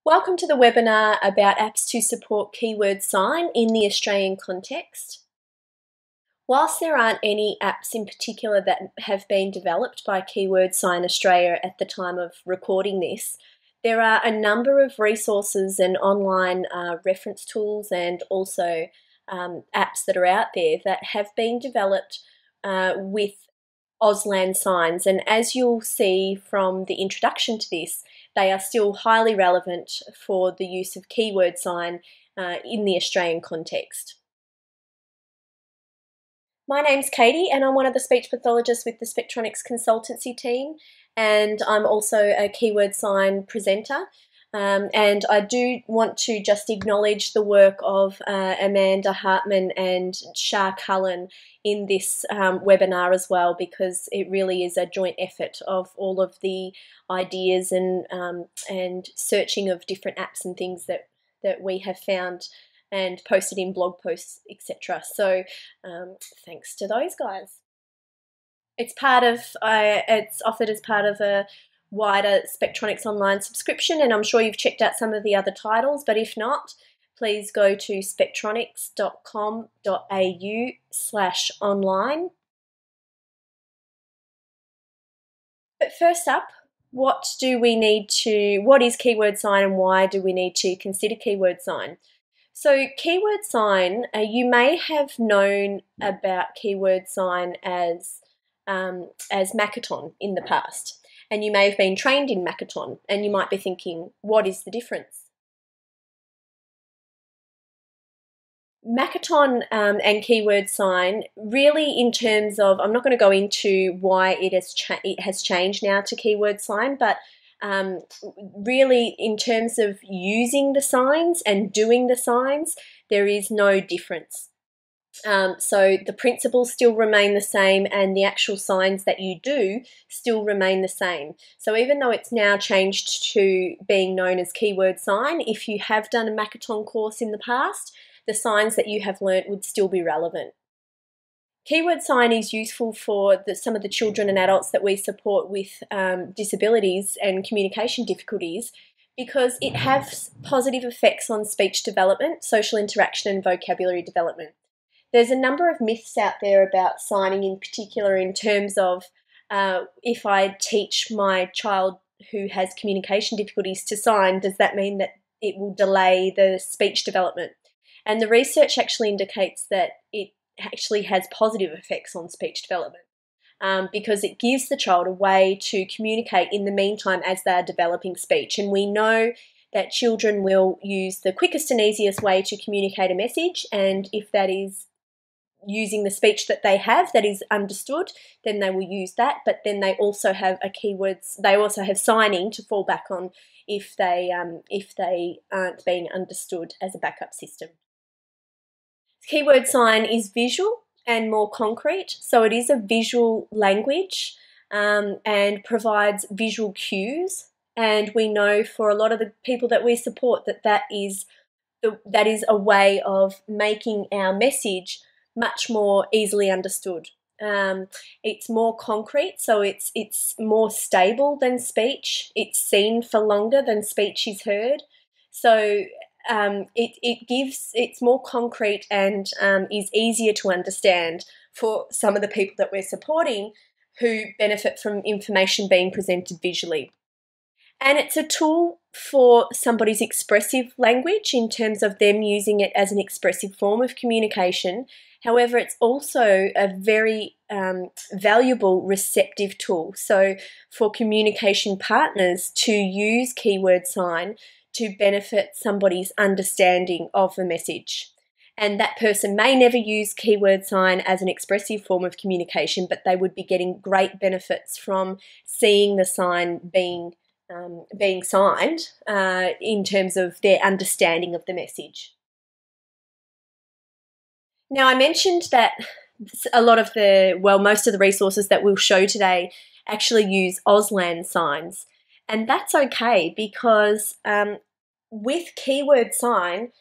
Welcome to the webinar about apps to support keyword sign in the Australian context. Whilst there aren't any apps in particular that have been developed by Keyword Sign Australia at the time of recording this, there are a number of resources and online reference tools and also apps that are out there that have been developed with Auslan signs, and as you'll see from the introduction to this, they are still highly relevant for the use of keyword sign in the Australian context. My name's Katie and I'm one of the speech pathologists with the Spectronics consultancy team, and I'm also a keyword sign presenter. And I do want to just acknowledge the work of Amanda Hartman and Shah Cullen in this webinar as well, because it really is a joint effort of all of the ideas and searching of different apps and things that we have found and posted in blog posts, etc. So thanks to those guys. It's offered as part of a wider Spectronics online subscription, and I'm sure you've checked out some of the other titles, but if not, please go to spectronics.com.au/online. But first up, what is keyword sign and why do we need to consider keyword sign? So keyword sign, you may have known about keyword sign as Makaton in the past, and you may have been trained in Makaton, and you might be thinking, what is the difference? Makaton and keyword sign, really in terms of, I'm not going to go into why it has changed now to keyword sign, but really in terms of using the signs and doing the signs, there is no difference. So the principles still remain the same and the actual signs that you do still remain the same. So even though it's now changed to being known as keyword sign, if you have done a Makaton course in the past, the signs that you have learnt would still be relevant. Keyword sign is useful for some of the children and adults that we support with disabilities and communication difficulties, because it has positive effects on speech development, social interaction and vocabulary development. There's a number of myths out there about signing in particular, in terms of if I teach my child who has communication difficulties to sign, does that mean that it will delay the speech development? And the research actually indicates that it actually has positive effects on speech development, because it gives the child a way to communicate in the meantime as they're developing speech. And we know that children will use the quickest and easiest way to communicate a message, and if that is using the speech that they have that is understood, then they will use that. But then they also have signing to fall back on if they aren't being understood as a backup system. Keyword sign is visual and more concrete, so it is a visual language and provides visual cues. And we know for a lot of the people that we support that is a way of making our message much more easily understood. It's more concrete, so it's more stable than speech. It's seen for longer than speech is heard. So it's more concrete and is easier to understand for some of the people that we're supporting who benefit from information being presented visually. And it's a tool for somebody's expressive language in terms of them using it as an expressive form of communication. However, it's also a very valuable receptive tool. So for communication partners to use keyword sign to benefit somebody's understanding of the message. And that person may never use keyword sign as an expressive form of communication, but they would be getting great benefits from seeing the sign being signed in terms of their understanding of the message. Now, I mentioned that most of the resources that we'll show today actually use Auslan signs, and that's okay, because with keyword sign,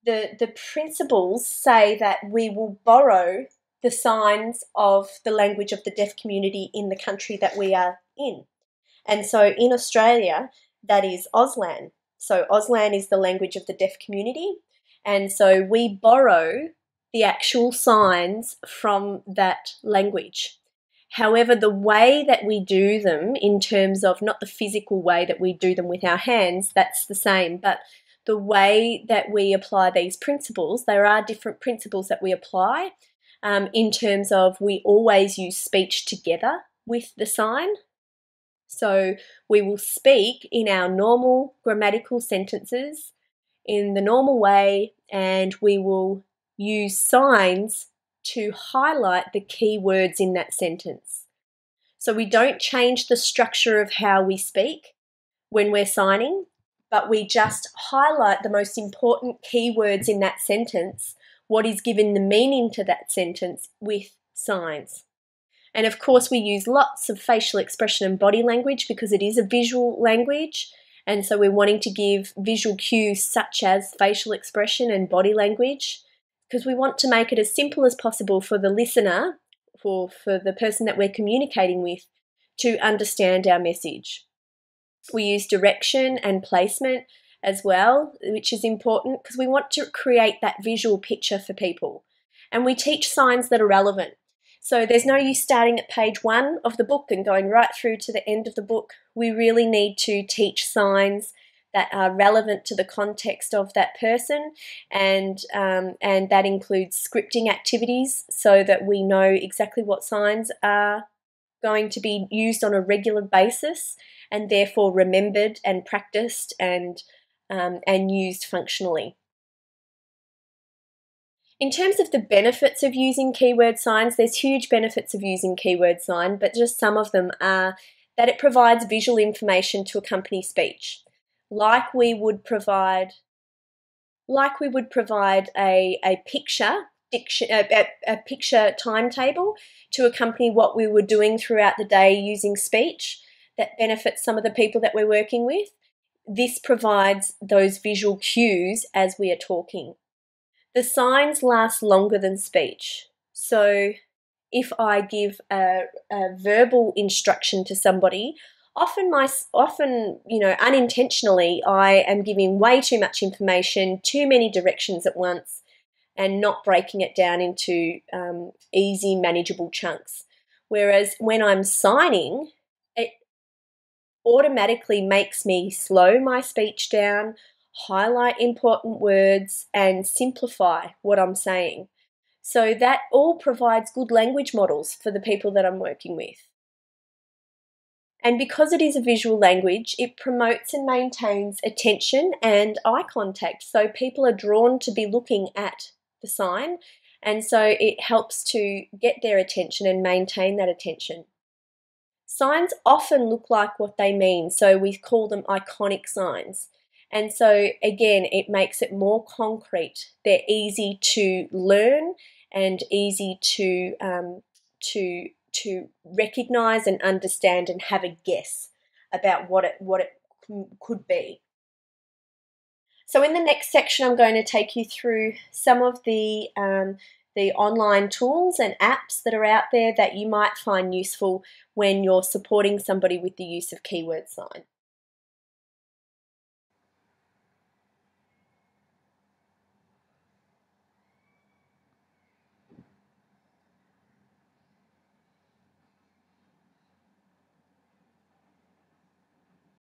the principles say that we will borrow the signs of the language of the deaf community in the country that we are in. And so in Australia, that is Auslan. So Auslan is the language of the deaf community, and so we borrow the actual signs from that language. However, the way that we do them, in terms of not the physical way that we do them with our hands, that's the same, but the way that we apply these principles, there are different principles that we apply in terms of we always use speech together with the sign. So we will speak in our normal grammatical sentences in the normal way, and we will use signs to highlight the key words in that sentence. So we don't change the structure of how we speak when we're signing, but we just highlight the most important key words in that sentence, what is given the meaning to that sentence with signs. And of course, we use lots of facial expression and body language because it is a visual language. And so we're wanting to give visual cues such as facial expression and body language because we want to make it as simple as possible for the listener, for the person that we're communicating with, to understand our message. We use direction and placement as well, which is important because we want to create that visual picture for people. And we teach signs that are relevant. So there's no use starting at page 1 of the book and going right through to the end of the book. We really need to teach signs that are relevant to the context of that person, and that includes scripting activities so that we know exactly what signs are going to be used on a regular basis and therefore remembered and practiced and used functionally. In terms of the benefits of using keyword signs, there's huge benefits of using keyword sign, but just some of them are that it provides visual information to accompany speech, like we would provide a picture timetable to accompany what we were doing throughout the day using speech that benefits some of the people that we're working with. This provides those visual cues as we are talking. The signs last longer than speech. So if I give a verbal instruction to somebody, often unintentionally, I am giving way too much information, too many directions at once, and not breaking it down into easy, manageable chunks. Whereas when I'm signing, it automatically makes me slow my speech down, highlight important words, and simplify what I'm saying. So that all provides good language models for the people that I'm working with. And because it is a visual language, it promotes and maintains attention and eye contact. So people are drawn to be looking at the sign, and so it helps to get their attention and maintain that attention. Signs often look like what they mean, so we call them iconic signs. And so again, it makes it more concrete. They're easy to learn and easy to recognize and understand and have a guess about what it could be. So in the next section, I'm going to take you through some of the online tools and apps that are out there that you might find useful when you're supporting somebody with the use of keyword sign.